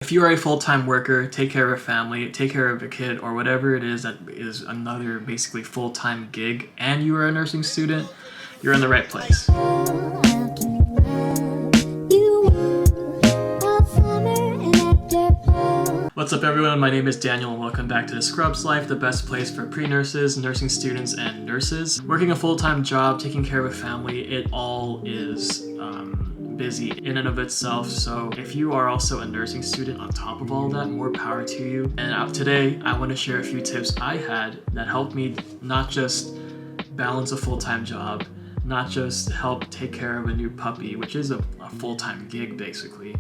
If you are a full-time worker, take care of a family, take care of a kid, or whatever it is that is another basically full-time gig, and you are a nursing student, you're in the right place. What's up everyone, my name is Daniel and welcome back to The Scrubs Life, the best place for pre-nurses, nursing students, and nurses. Working a full-time job, taking care of a family, it all is busy in and of itself. So if you are also a nursing student on top of all that, more power to you. And today I want to share a few tips I had that helped me not just balance a full-time job, not just help take care of a new puppy, which is a full-time gig basically,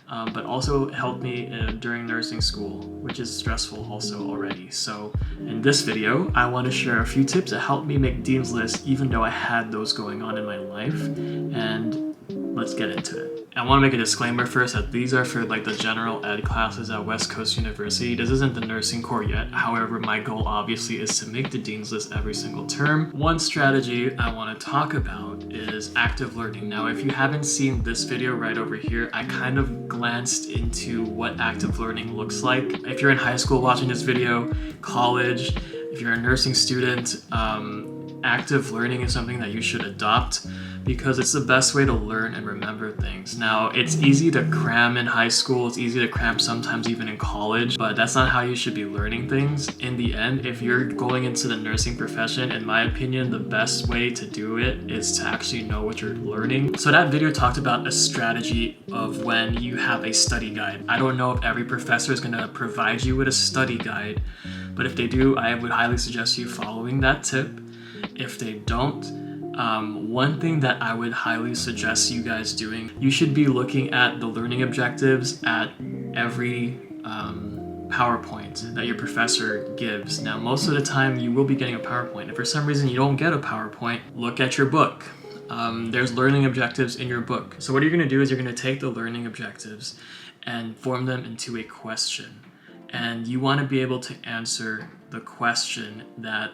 but also helped me during nursing school, which is stressful also already. So in this video, I want to share a few tips that helped me make Dean's List even though I had those going on in my life, and let's get into it. I want to make a disclaimer first that these are for like the general ed classes at West Coast University. This isn't the nursing core yet. However, my goal obviously is to make the Dean's List every single term. One strategy I want to talk about is active learning. Now, if you haven't seen this video right over here, I kind of glanced into what active learning looks like. If you're in high school watching this video, college, if you're a nursing student, active learning is something that you should adopt because it's the best way to learn and remember things. Now, it's easy to cram in high school, it's easy to cram sometimes even in college, but that's not how you should be learning things. In the end, if you're going into the nursing profession, in my opinion, the best way to do it is to actually know what you're learning. So that video talked about a strategy of when you have a study guide. I don't know if every professor is gonna provide you with a study guide, but if they do, I would highly suggest you following that tip. If they don't, one thing that I would highly suggest you guys doing, you should be looking at the learning objectives at every PowerPoint that your professor gives. Now, most of the time you will be getting a PowerPoint. If for some reason you don't get a PowerPoint, look at your book. There's learning objectives in your book. So what you're gonna do is you're gonna take the learning objectives and form them into a question. And you wanna be able to answer the question that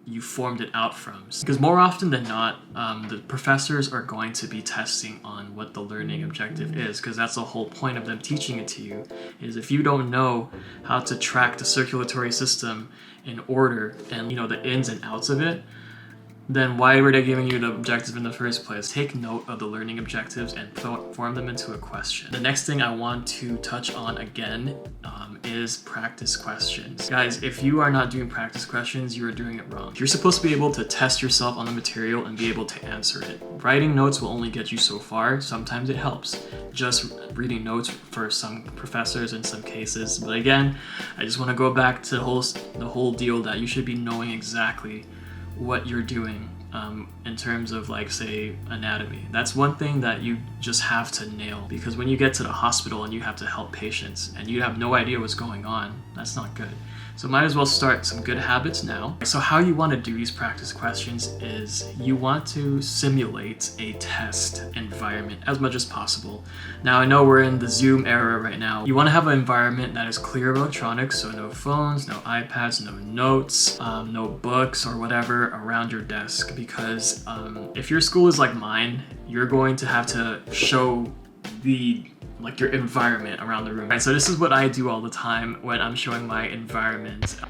you formed it out from. Because more often than not, the professors are going to be testing on what the learning objective is, because that's the whole point of them teaching it to you, is if you don't know how to track the circulatory system in order and the ins and outs of it, then why were they giving you the objective in the first place? Take note of the learning objectives and form them into a question. The next thing I want to touch on again is practice questions. Guys, if you are not doing practice questions, you are doing it wrong. You're supposed to be able to test yourself on the material and be able to answer it. Writing notes will only get you so far. Sometimes it helps. Just reading notes for some professors in some cases. But again, I just want to go back to the whole deal that you should be knowing exactly what you're doing in terms of, like, say, anatomy. That's one thing that you just have to nail, because when you get to the hospital and you have to help patients and you have no idea what's going on, that's not good. So might as well start some good habits now. So how you want to do these practice questions is you want to simulate a test environment as much as possible. Now, I know we're in the Zoom era right now. You want to have an environment that is clear of electronics, so no phones, no iPads, no notes, no books or whatever around your desk, because if your school is like mine, you're going to have to show your environment around the room. Right, so this is what I do all the time when I'm showing my environment.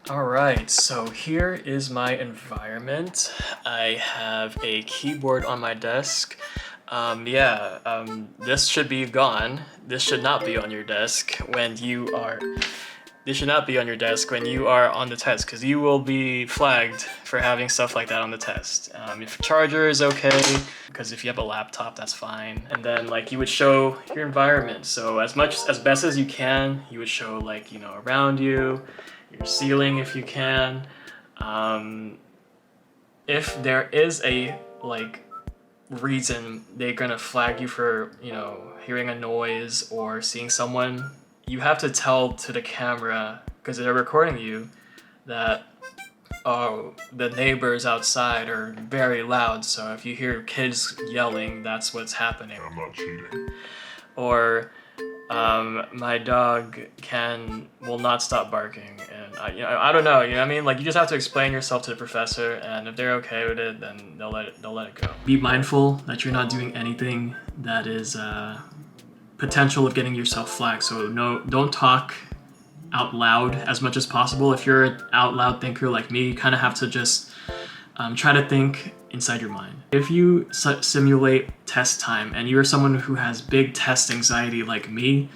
Alright, so here is my environment. I have a keyboard on my desk. This should be gone. This should not be on your desk when you are on the test, because you will be flagged for having stuff like that on the test. If your charger is okay, because if you have a laptop, that's fine. And then you would show your environment. So as best as you can, you would show around you, your ceiling if you can. If there is a reason they're gonna flag you for hearing a noise or seeing someone, you have to tell to the camera, because they're recording you, that the neighbors outside are very loud, so if you hear kids yelling, that's what's happening. I'm not cheating. Or my dog will not stop barking, and I don't know, what I mean? You just have to explain yourself to the professor, and if they're okay with it, then they'll let it go. Be mindful that you're not doing anything that is potential of getting yourself flagged. So no, don't talk out loud as much as possible. If you're an out loud thinker like me, you kind of have to just try to think inside your mind. If you simulate test time and you're someone who has big test anxiety like me,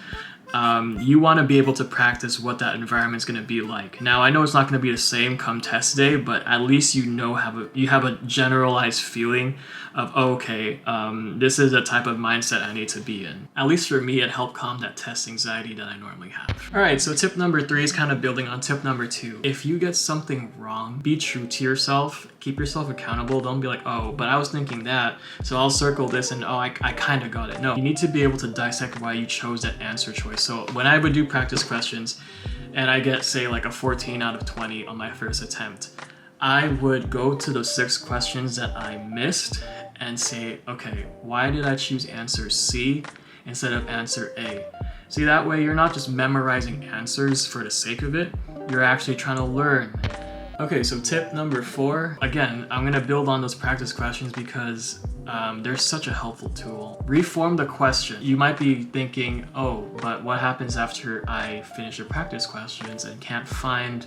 you want to be able to practice what that environment's going to be like. Now, I know it's not going to be the same come test day, but at least you know you have a generalized feeling of, oh, okay, this is a type of mindset I need to be in. At least for me, it helped calm that test anxiety that I normally have. All right, so tip number 3 is kind of building on tip number 2. If you get something wrong, be true to yourself. Keep yourself accountable. Don't be like, oh, but I was thinking that, so I'll circle this and oh, I kind of got it. No, you need to be able to dissect why you chose that answer choice. So when I would do practice questions and I get, say, like a 14 out of 20 on my first attempt, I would go to those 6 questions that I missed and say, okay, why did I choose answer C instead of answer A? See, that way you're not just memorizing answers for the sake of it, you're actually trying to learn. Okay, so tip number 4, again, I'm gonna build on those practice questions because they're such a helpful tool. Reform the question. You might be thinking, oh, but what happens after I finish the practice questions and can't find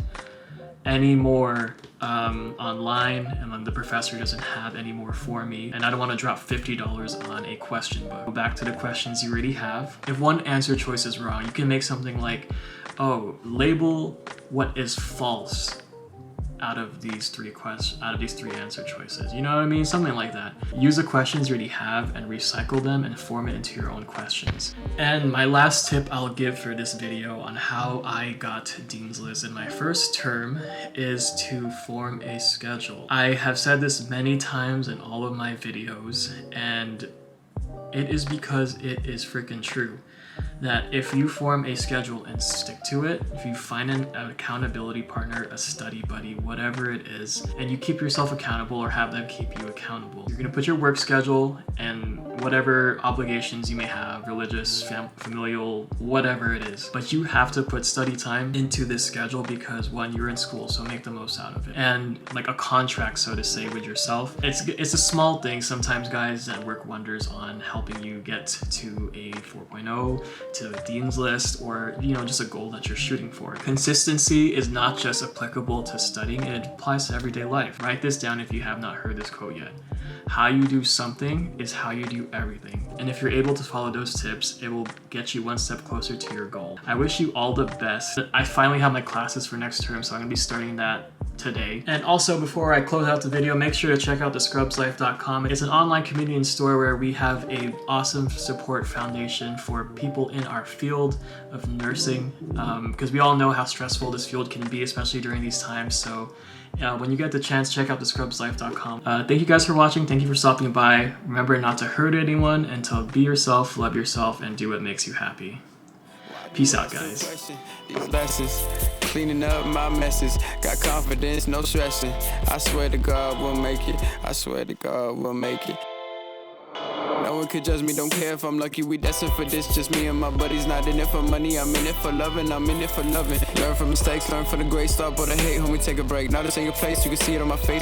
any more online, and then the professor doesn't have any more for me, and I don't want to drop $50 on a question book. Go back to the questions you already have. If one answer choice is wrong, you can make something like, oh, label what is false out of these 3 answer choices. You know what I mean? Something like that. Use the questions you already have and recycle them and form it into your own questions. And my last tip I'll give for this video on how I got Dean's List in my first term is to form a schedule. I have said this many times in all of my videos, and it is because it is freaking true. That if you form a schedule and stick to it, if you find an accountability partner, a study buddy, whatever it is, and you keep yourself accountable or have them keep you accountable, you're gonna put your work schedule and whatever obligations you may have, religious, familial, whatever it is. But you have to put study time into this schedule because, one, you're in school, so make the most out of it. And like a contract, so to say, with yourself. It's a small thing sometimes, guys, that work wonders on helping you get to a 4.0, to a Dean's List, or just a goal that you're shooting for. Consistency is not just applicable to studying, it applies to everyday life. Write this down if you have not heard this quote yet. How you do something is how you do everything. And if you're able to follow those tips, it will get you one step closer to your goal. I wish you all the best. I finally have my classes for next term, so I'm gonna be starting that today. And also, before I close out the video, make sure to check out thescrubslife.com. It's an online community and store where we have a awesome support foundation for people in our field of nursing, because we all know how stressful this field can be, especially during these times. So when you get the chance, check out thescrubslife.com. Thank you guys for watching. Thank you for stopping by. Remember not to hurt anyone, and to be yourself, love yourself, and do what makes you happy. Peace out, guys. These lessons, cleaning up my messes, got confidence, no stressing. I swear to God we'll make it. I swear to God we'll make it. No one could judge me, don't care if I'm lucky. We destined for this, just me and my buddies. Not in it for money, I'm in it for loving. I'm in it for loving. Learn from mistakes, learn from the great. Stop or the hate, homie, take a break. Not a single place, you can see it on my face.